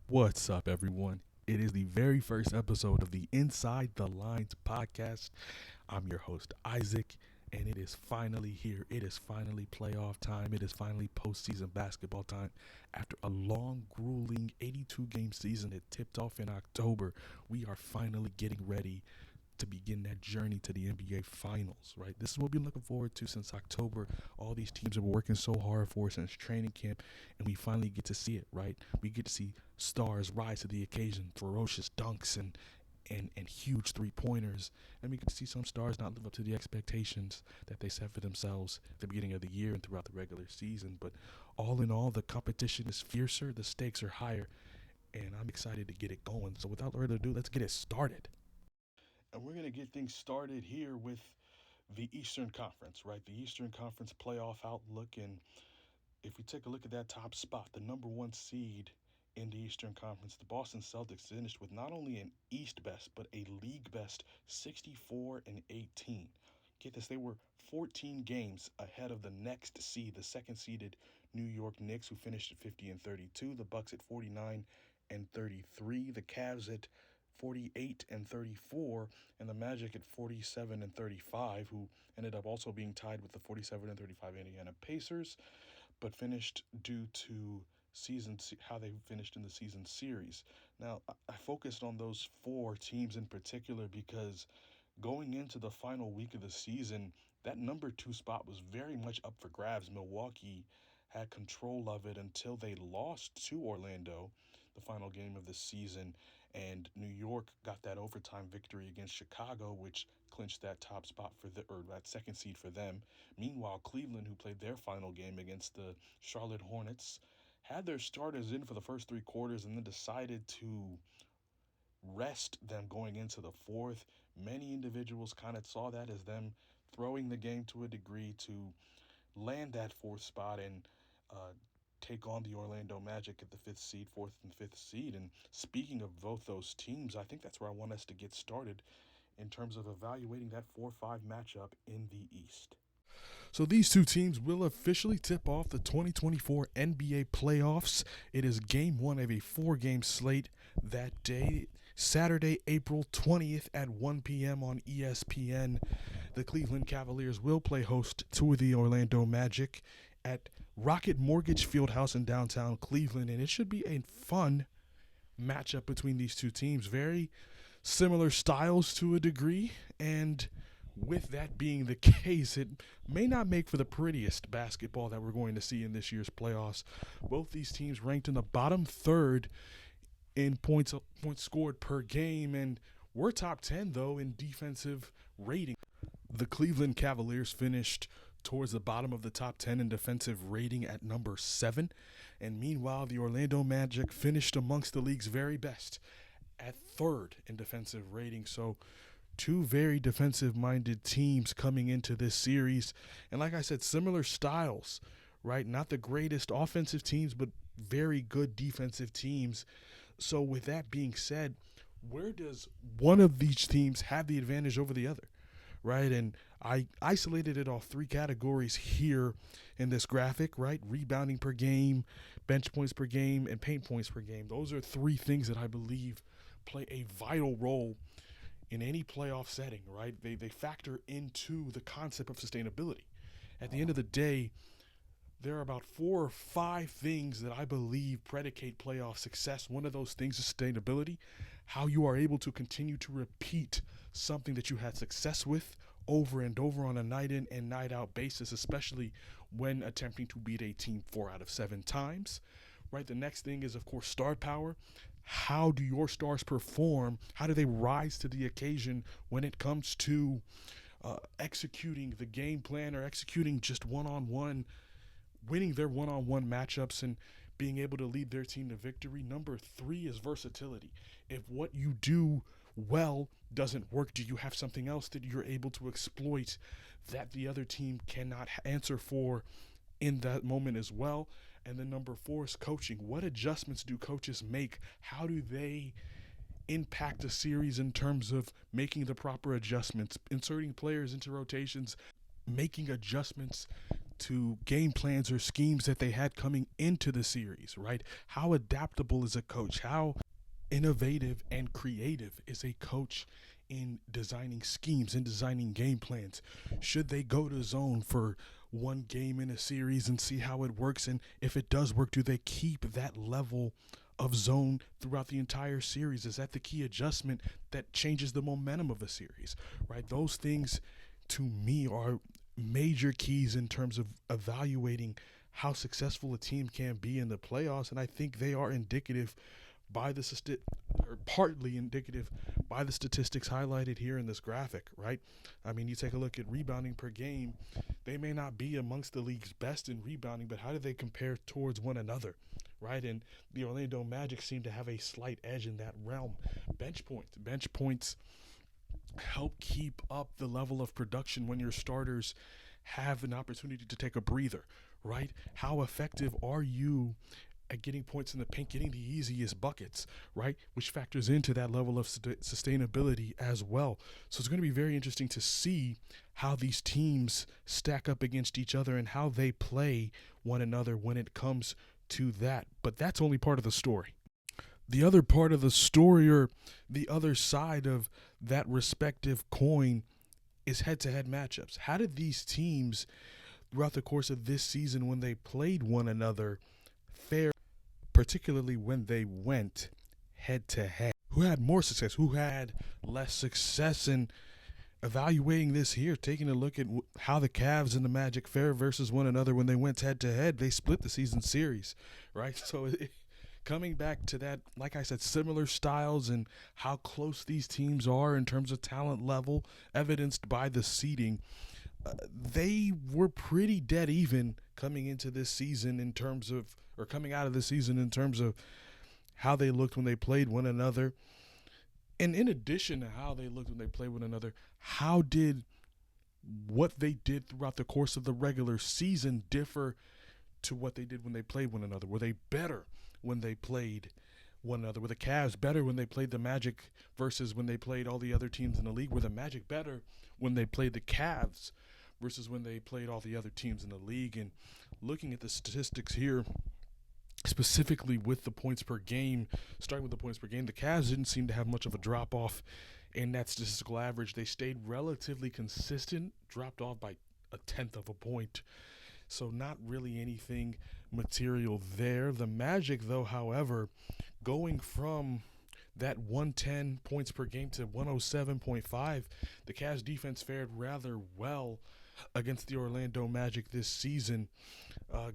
What's up, everyone? It is the very first episode of the Inside the Lines podcast. I'm your host, Isaac, and it is finally here. It is finally playoff time. It is finally postseason basketball time. After a long, grueling 82-game season that tipped off in October, we are finally getting ready to begin that journey to the NBA Finals, right? This is what we've been looking forward to since October. All these teams have been working so hard for since training camp, and we finally get to see it, right? We get to see stars rise to the occasion, ferocious dunks and huge three-pointers, and we get to see some stars not live up to the expectations that they set for themselves at the beginning of the year and throughout the regular season. But all in all, the competition is fiercer, the stakes are higher, and I'm excited to get it going. So without further ado, let's get it started. And we're going to get things started here with the Eastern Conference, right? The Eastern Conference playoff outlook. And if we take a look at that top spot, the number one seed in the Eastern Conference, the Boston Celtics finished with not only an East best, but a league best 64 and 18. Get this, they were 14 games ahead of the next seed, the second seeded New York Knicks, who finished at 50 and 32, the Bucks at 49 and 33, the Cavs at 48 and 34, and the Magic at 47 and 35, who ended up also being tied with the 47 and 35 Indiana Pacers, but finished due to how they finished in the season series. Now, I focused on those four teams in particular because going into the final week of the season, that number two spot was very much up for grabs. Milwaukee had control of it until they lost to Orlando, the final game of the season, and New York got that overtime victory against Chicago, which clinched that top spot or that second seed for them. Meanwhile, Cleveland, who played their final game against the Charlotte Hornets, had their starters in for the first three quarters and then decided to rest them going into the fourth. Many individuals kind of saw that as them throwing the game to a degree to land that fourth spot and uh, take on the Orlando Magic at the fourth and fifth seed. And speaking of both those teams, I think that's where I want us to get started in terms of evaluating that 4-5 matchup in the East. So these two teams will officially tip off the 2024 NBA playoffs. It is game one of a four-game slate that day, Saturday, April 20th at 1 p.m. on ESPN. The Cleveland Cavaliers will play host to the Orlando Magic at Rocket Mortgage Fieldhouse in downtown Cleveland, and it should be a fun matchup between these two teams. Very similar styles to a degree, and with that being the case, it may not make for the prettiest basketball that we're going to see in this year's playoffs. Both these teams ranked in the bottom third in points scored per game, and we're top 10, though, in defensive rating. The Cleveland Cavaliers finished towards the bottom of the top 10 in defensive rating at number 7, and meanwhile, the Orlando Magic finished amongst the league's very best at third in defensive rating. So two very defensive-minded teams coming into this series. And like I said, similar styles, right? Not the greatest offensive teams, but very good defensive teams. So with that being said, where does one of these teams have the advantage over the other, right? And I isolated it off three categories here in this graphic, right? Rebounding per game, bench points per game, and paint points per game. Those are three things that I believe play a vital role in any playoff setting, right? They factor into the concept of sustainability. At the end of the day, there are about 4 or 5 things that I believe predicate playoff success. One of those things is sustainability, how you are able to continue to repeat something that you had success with over and over on a night in and night out basis, especially when attempting to beat a team 4 out of 7 times, right? The next thing is, of course, star power. How do your stars perform? How do they rise to the occasion when it comes to executing the game plan or executing just one-on-one, winning their one-on-one matchups and being able to lead their team to victory? Number 3 is versatility. If what you do well doesn't work, do you have something else that you're able to exploit that the other team cannot answer for in that moment as well? And then number 4 is coaching. What adjustments do coaches make? How do they impact a series in terms of making the proper adjustments, inserting players into rotations, making adjustments to game plans or schemes that they had coming into the series, right? How adaptable is a coach? How innovative and creative is a coach in designing schemes and designing game plans? Should they go to zone for one game in a series and see how it works? And if it does work, do they keep that level of zone throughout the entire series? Is that the key adjustment that changes the momentum of a series, right? Those things to me are major keys in terms of evaluating how successful a team can be in the playoffs. And I think they are indicative by the or partly indicative by the statistics highlighted here in this graphic, right? I mean, you take a look at rebounding per game. They may not be amongst the league's best in rebounding, but how do they compare towards one another, right? And the Orlando Magic seem to have a slight edge in that realm. Bench points help keep up the level of production when your starters have an opportunity to take a breather, right? How effective are you at getting points in the paint, getting the easiest buckets, right? Which factors into that level of sustainability as well. So it's going to be very interesting to see how these teams stack up against each other and how they play one another when it comes to that. But that's only part of the story. The other part of the story, or the other side of that respective coin, is head-to-head matchups. How did these teams throughout the course of this season, when they played one another, fare, particularly when they went head-to-head? Who had more success? Who had less success? And evaluating this here, taking a look at how the Cavs and the Magic fare versus one another when they went head-to-head, they split the season series, right? So coming back to that, like I said, similar styles and how close these teams are in terms of talent level, evidenced by the seeding. They were pretty dead even coming into this season in terms of, or coming out of the season in terms of how they looked when they played one another. And in addition to how they looked when they played one another, how did what they did throughout the course of the regular season differ to what they did when they played one another? Were they better when they played one another? Were the Cavs better when they played the Magic versus when they played all the other teams in the league? Were the Magic better when they played the Cavs versus when they played all the other teams in the league? And looking at the statistics here, specifically with the points per game, starting with the points per game, the Cavs didn't seem to have much of a drop-off in that statistical average. They stayed relatively consistent, dropped off by a tenth of a point. So not really anything material there. The Magic, though, however, going from that 110 points per game to 107.5, the Cavs defense fared rather well against the Orlando Magic this season.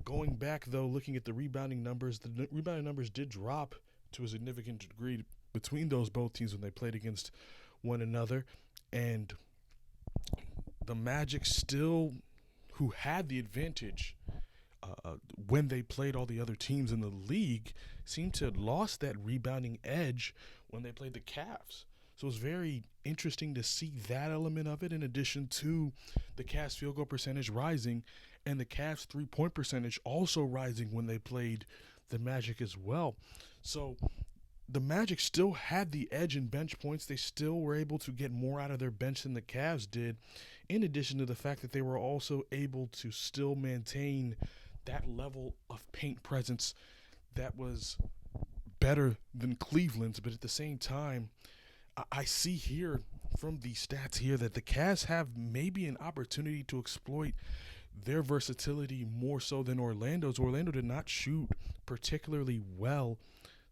Going back, though, looking at the rebounding numbers, the rebounding numbers did drop to a significant degree between those both teams when they played against one another. And the Magic still, who had the advantage when they played all the other teams in the league, seemed to have lost that rebounding edge when they played the Cavs. So it was very interesting to see that element of it, in addition to the Cavs field goal percentage rising and the Cavs 3-point percentage also rising when they played the Magic as well. So the Magic still had the edge in bench points. They still were able to get more out of their bench than the Cavs did, in addition to the fact that they were also able to still maintain that level of paint presence that was better than Cleveland's. But at the same time, I see here from the stats here that the Cavs have maybe an opportunity to exploit their versatility more so than Orlando's. Orlando did not shoot particularly well,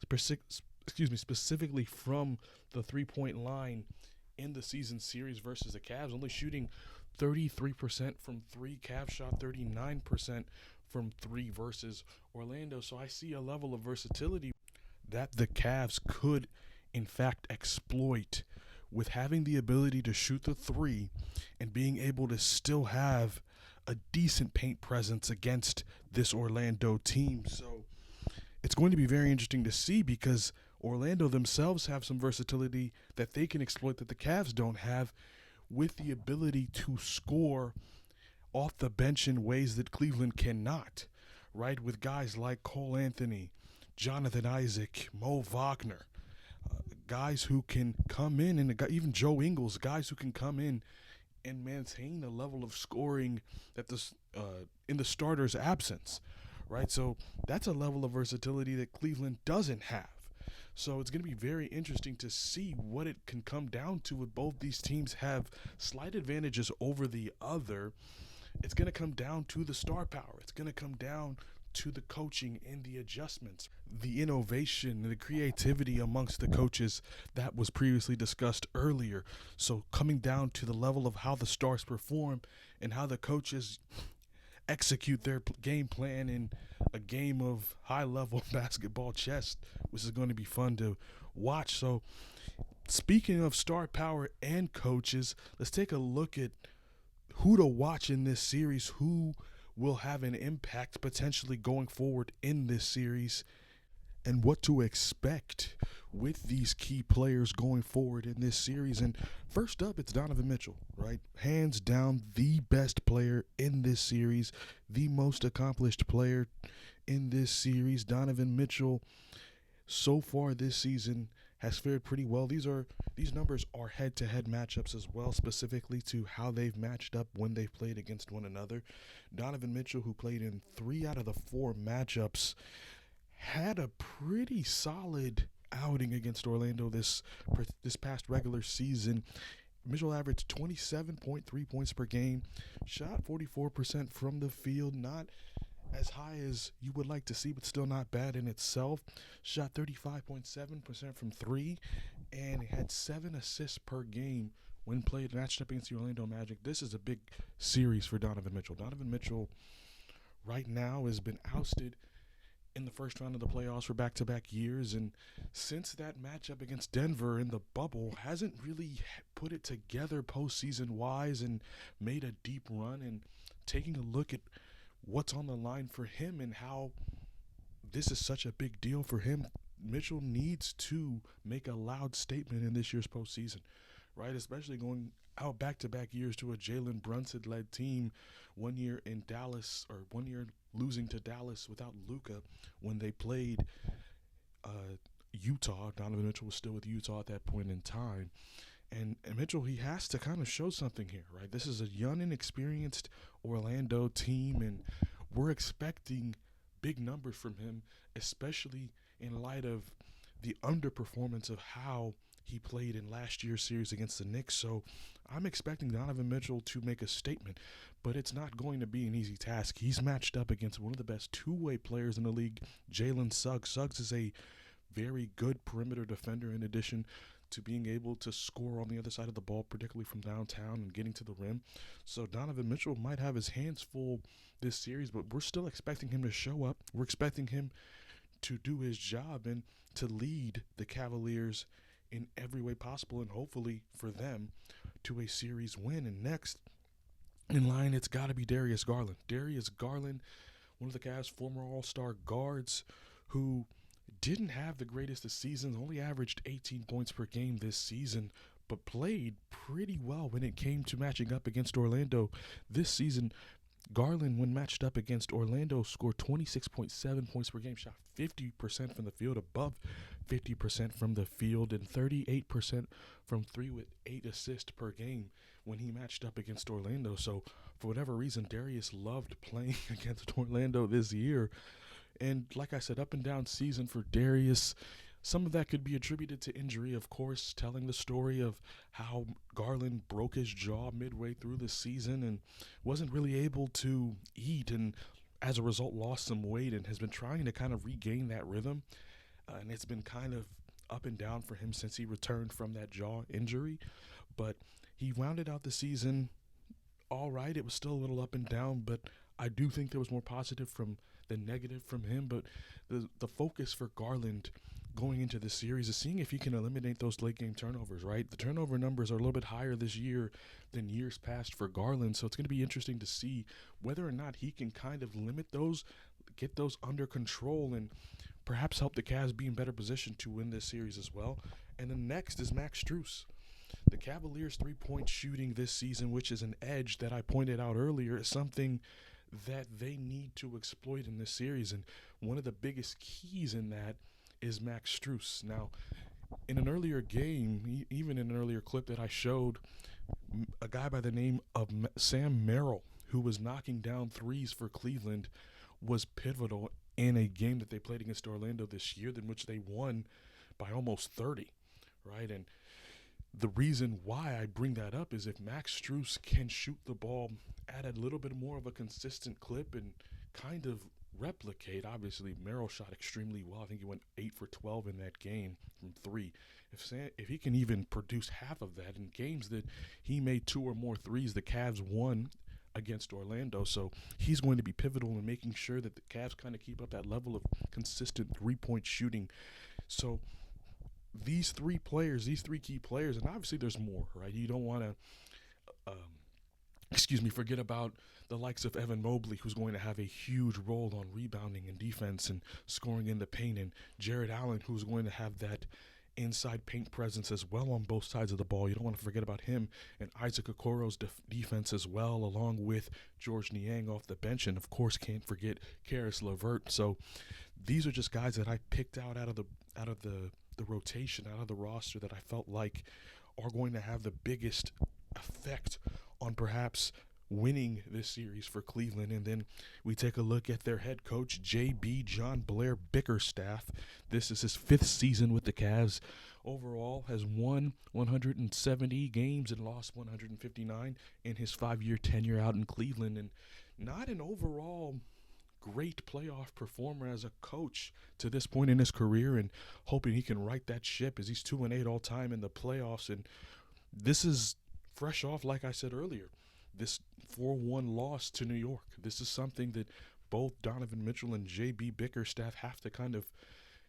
specifically from the three-point line in the season series versus the Cavs, only shooting 33% from three. Cavs shot 39% from three versus Orlando. So I see a level of versatility that the Cavs could, in fact, exploit with having the ability to shoot the three and being able to still have a decent paint presence against this Orlando team. So it's going to be very interesting to see, because Orlando themselves have some versatility that they can exploit that the Cavs don't have, with the ability to score off the bench in ways that Cleveland cannot, right? With guys like Cole Anthony, Jonathan Isaac, Mo Wagner, guys who can come in, and even Joe Ingles, guys who can come in and maintain a level of scoring that in the starter's absence, right? So that's a level of versatility that Cleveland doesn't have. So it's going to be very interesting to see what it can come down to with both these teams have slight advantages over the other. It's going to come down to the star power. It's going to come down to the coaching and the adjustments, the innovation, the creativity amongst the coaches that was previously discussed earlier. So coming down to the level of how the stars perform and how the coaches execute their game plan in a game of high level basketball chess, which is going to be fun to watch. So speaking of star power and coaches, let's take a look at who to watch in this series, who will have an impact potentially going forward in this series, and what to expect with these key players going forward in this series. And first up, it's Donovan Mitchell, right? Hands down, the best player in this series, the most accomplished player in this series. Donovan Mitchell, so far this season, has fared pretty well. These numbers are head-to-head matchups as well, specifically to how they've matched up when they've played against one another. Donovan Mitchell, who played in 3 out of the 4 matchups, had a pretty solid outing against Orlando this past regular season. Mitchell averaged 27.3 points per game, shot 44% from the field, not as high as you would like to see, but still not bad in itself. Shot 35.7% from 3, and had 7 assists per game when matched up against the Orlando Magic. This is a big series for Donovan Mitchell. Donovan Mitchell right now has been ousted in the first round of the playoffs for back-to-back years, and since that matchup against Denver in the bubble, hasn't really put it together postseason-wise and made a deep run. And taking a look at what's on the line for him and how this is such a big deal for him, Mitchell needs to make a loud statement in this year's postseason, right? Especially going out back-to-back years to a Jalen Brunson-led team, 1 year in Dallas, or 1 year losing to Dallas without Luka when they played Utah. Donovan Mitchell was still with Utah at that point in time. And Mitchell, he has to kind of show something here, right? This is a young, inexperienced Orlando team, and we're expecting big numbers from him, especially in light of the underperformance of how he played in last year's series against the Knicks. So I'm expecting Donovan Mitchell to make a statement, but it's not going to be an easy task. He's matched up against one of the best two-way players in the league, Jalen Suggs. Suggs is a very good perimeter defender in addition to being able to score on the other side of the ball, particularly from downtown and getting to the rim. So Donovan Mitchell might have his hands full this series, but we're still expecting him to show up. We're expecting him to do his job and to lead the Cavaliers in every way possible, and hopefully for them to a series win. And next in line, it's got to be Darius Garland. Darius Garland, one of the Cavs' former All-Star guards, who didn't have the greatest of seasons, only averaged 18 points per game this season, but played pretty well when it came to matching up against Orlando this season. Garland, when matched up against Orlando, scored 26.7 points per game, shot 50% from the field, above 50% from the field, and 38% from 3 with 8 assists per game when he matched up against Orlando. So for whatever reason, Darius loved playing against Orlando this year. And like I said, up and down season for Darius. Some of that could be attributed to injury, of course, telling the story of how Garland broke his jaw midway through the season and wasn't really able to eat, and as a result lost some weight and has been trying to kind of regain that rhythm. And it's been kind of up and down for him since he returned from that jaw injury. But he rounded out the season all right. It was still a little up and down, but I do think there was more positive than negative from him. But the focus for Garland going into this series is seeing if he can eliminate those late game turnovers, right? The turnover numbers are a little bit higher this year than years past for Garland, so it's going to be interesting to see whether or not he can kind of limit those, get those under control, and perhaps help the Cavs be in better position to win this series as well. And then next is Max Strus. The Cavaliers' three-point shooting this season, which is an edge that I pointed out earlier, is something that they need to exploit in this series. And one of the biggest keys in that is Max Strus. Now, in an earlier game, even in an earlier clip that I showed, a guy by the name of Sam Merrill, who was knocking down threes for Cleveland, was pivotal in a game that they played against Orlando this year, in which they won by almost 30, right? And the reason why I bring that up is if Max Strus can shoot the ball at a little bit more of a consistent clip and kind of replicate, obviously Merrill shot extremely well. I think he went 8 for 12 in that game from 3. If he can even produce half of that in games that he made 2 or more threes, the Cavs won against Orlando. So he's going to be pivotal in making sure that the Cavs kind of keep up that level of consistent three-point shooting. So these three key players, and obviously there's more, right? You don't want to, forget about the likes of Evan Mobley, who's going to have a huge role on rebounding and defense and scoring in the paint, and Jared Allen, who's going to have that inside paint presence as well on both sides of the ball. You don't want to forget about him and Isaac Okoro's defense as well, along with George Niang off the bench, and of course can't forget Karis LeVert. So these are just guys that I picked out of the rotation, out of the roster, that I felt like are going to have the biggest effect on perhaps winning this series for Cleveland. And then we take a look at their head coach, JB John Blair Bickerstaff. This is his 5th season with the Cavs. Overall has won 170 games and lost 159 in his 5-year tenure out in Cleveland, and not an overall great playoff performer as a coach to this point in his career, and hoping he can right that ship as he's 2-8 all time in the playoffs. And this is fresh off, like I said earlier, this 4-1 loss to New York. This is something that both Donovan Mitchell and JB Bickerstaff have to kind of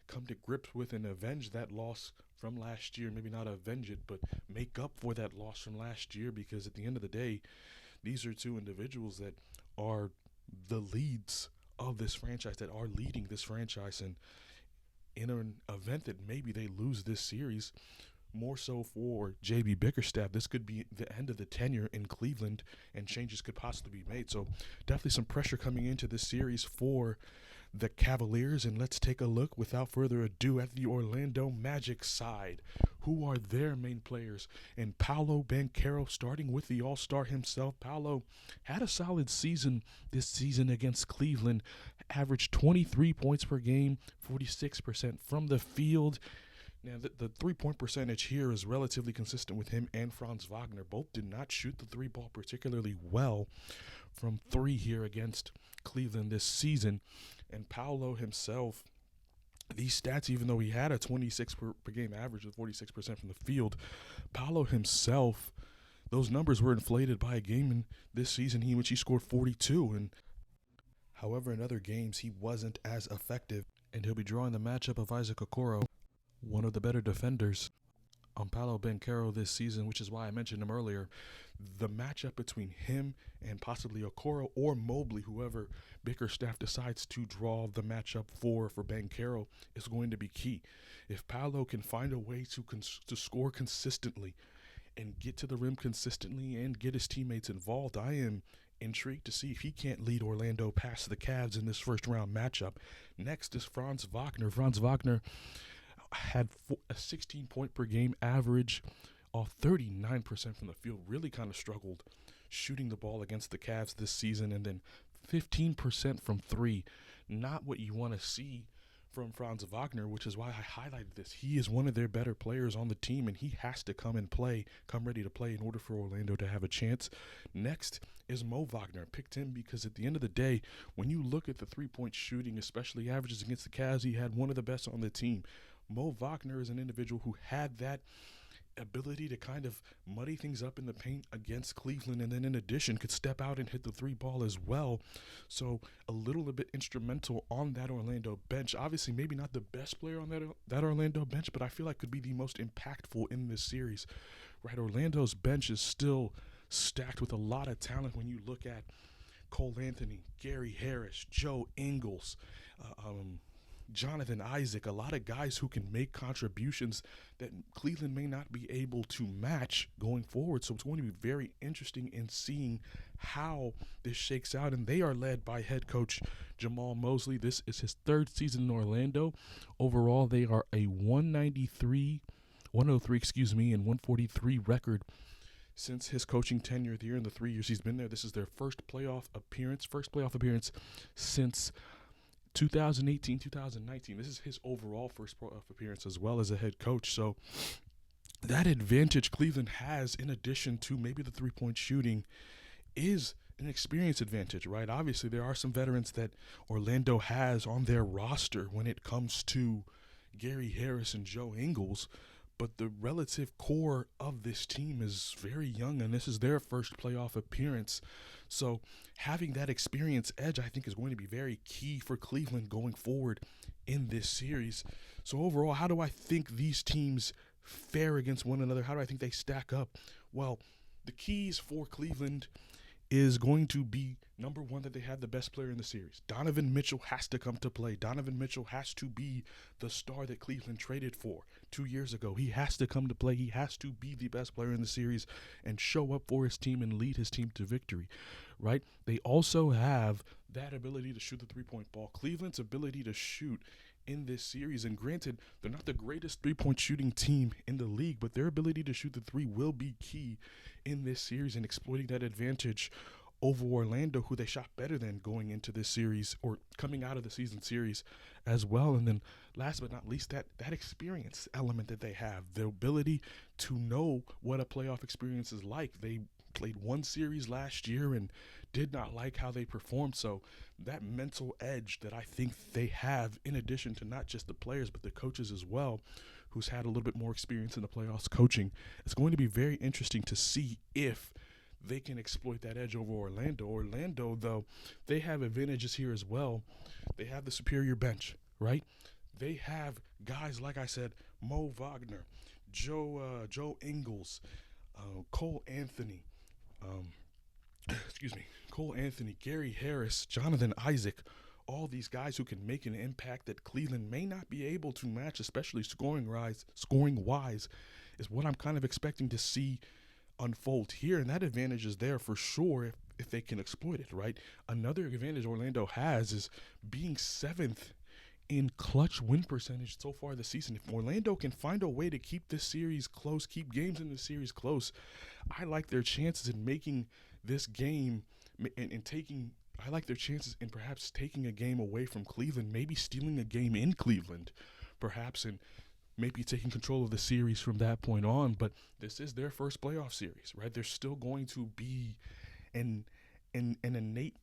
come to grips with and avenge that loss from last year. Maybe not avenge it, but make up for that loss from last year, because at the end of the day, these are two individuals that are the leads of this franchise, that are leading this franchise. And in an event that maybe they lose this series, more so for JB Bickerstaff, this could be the end of the tenure in Cleveland and changes could possibly be made. So definitely some pressure coming into this series for the Cavaliers. And let's take a look, without further ado, at the Orlando Magic side. Who are their main players? And Paolo Banchero, starting with the All-Star himself. Paolo had a solid season this season against Cleveland, averaged 23 points per game, 46% from the field. Now, the three-point percentage here is relatively consistent with him and Franz Wagner. Both did not shoot the three ball particularly well from 3 here against Cleveland this season. And Paolo himself, these stats, even though he had a 26 per game average of 46% from the field, Paolo himself, those numbers were inflated by a game in this season in which he scored 42. And however, in other games, he wasn't as effective. And he'll be drawing the matchup of Isaac Okoro, one of the better defenders, on Paolo Banchero this season, which is why I mentioned him earlier. The matchup between him and possibly Okoro or Mobley, whoever Bickerstaff decides to draw the matchup for Banchero, is going to be key. If Paolo can find a way to score consistently and get to the rim consistently and get his teammates involved, I am intrigued to see if he can't lead Orlando past the Cavs in this first-round matchup. Next is Franz Wagner. Franz Wagner had a 16-point per game average off 39% from the field. Really kind of struggled shooting the ball against the Cavs this season. And then 15% from 3. Not what you want to see from Franz Wagner, which is why I highlighted this. He is one of their better players on the team, and he has to come ready to play in order for Orlando to have a chance. Next is Mo Wagner. I picked him because at the end of the day, when you look at the three-point shooting, especially averages against the Cavs, he had one of the best on the team. Mo Wagner is an individual who had that ability to kind of muddy things up in the paint against Cleveland, and then in addition could step out and hit the three ball as well. So a little bit instrumental on that Orlando bench. Obviously maybe not the best player on that Orlando bench, but I feel like could be the most impactful in this series. Right, Orlando's bench is still stacked with a lot of talent when you look at Cole Anthony, Gary Harris, Joe Ingles, Jonathan Isaac, a lot of guys who can make contributions that Cleveland may not be able to match going forward. So it's going to be very interesting in seeing how this shakes out. And they are led by head coach Jamal Mosley. This is his 3rd season in Orlando. Overall, they are a 103, and 143 record since his coaching tenure here in the 3 years he's been there. This is their first playoff appearance since 2018, 2019. This is his overall first playoff appearance as well as a head coach. So that advantage Cleveland has, in addition to maybe the three-point shooting, is an experience advantage, right? Obviously, there are some veterans that Orlando has on their roster when it comes to Gary Harris and Joe Ingles, but the relative core of this team is very young, and this is their first playoff appearance. So having that experience edge, I think, is going to be very key for Cleveland going forward in this series. So overall, how do I think these teams fare against one another? How do I think they stack up? Well, the keys for Cleveland is going to be, number one, that they have the best player in the series. Donovan Mitchell has to come to play. Donovan Mitchell has to be the star that Cleveland traded for 2 years ago. He has to come to play. He has to be the best player in the series and show up for his team and lead his team to victory, right? They also have that ability to shoot the three-point ball. Cleveland's ability to shoot in this series, and granted, they're not the greatest three-point shooting team in the league, but their ability to shoot the three will be key in this series and exploiting that advantage over Orlando, who they shot better than going into this series or coming out of the season series as well. And then last but not least, that experience element that they have, the ability to know what a playoff experience is like. They played one series last year and did not like how they performed. So that mental edge that I think they have, in addition to not just the players but the coaches as well, who's had a little bit more experience in the playoffs coaching, it's going to be very interesting to see if they can exploit that edge over Orlando. Orlando, though, they have advantages here as well. They have the superior bench, right? They have guys, like I said, Mo Wagner, Joe Ingles, Cole Anthony, Gary Harris, Jonathan Isaac, all these guys who can make an impact that Cleveland may not be able to match, especially scoring-wise, is what I'm kind of expecting to see unfold here. And that advantage is there for sure if they can exploit it, right? Another advantage Orlando has is being seventh in clutch win percentage so far this season. If Orlando can find a way to keep this series close, keep games in the series close, I like their chances in making this game and taking – I like their chances in perhaps taking a game away from Cleveland, maybe stealing a game in Cleveland, perhaps, and maybe taking control of the series from that point on. But this is their first playoff series, right? There's still going to be an innate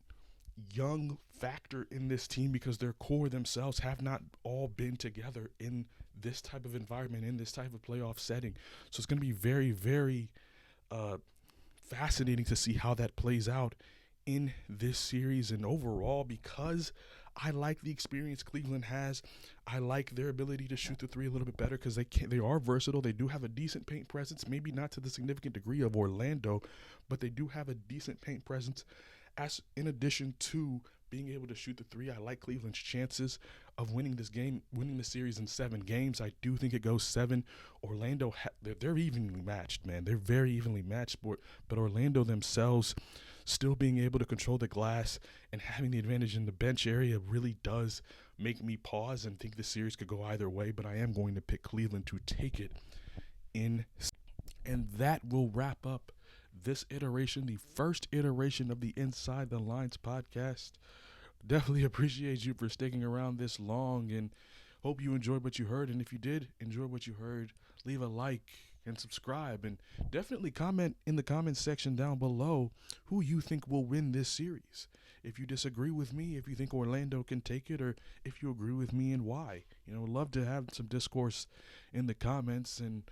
young factor in this team because their core themselves have not all been together in this type of environment, in this type of playoff setting. So it's going to be very, very fascinating to see how that plays out in this series. And overall, because I like the experience Cleveland has, I like their ability to shoot the three a little bit better because they are versatile. They do have a decent paint presence, maybe not to the significant degree of Orlando, but they do have a decent paint presence. As in addition to being able to shoot the three, I like Cleveland's chances of winning this game, winning the series in 7 games. I do think it goes 7. Orlando, they're evenly matched, man. They're very evenly matched, but Orlando themselves still being able to control the glass and having the advantage in the bench area really does make me pause and think the series could go either way, but I am going to pick Cleveland to take it in. And that will wrap up this iteration, the first iteration of the Inside the Lines podcast. Definitely appreciate you for sticking around this long and hope you enjoyed what you heard. And if you did enjoy what you heard, leave a like and subscribe, and definitely comment in the comments section down below who you think will win this series. If you disagree with me, if you think Orlando can take it, or if you agree with me and why. Love to have some discourse in the comments. And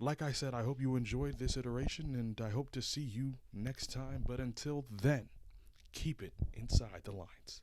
like I said, I hope you enjoyed this iteration, and I hope to see you next time. But until then, keep it inside the lines.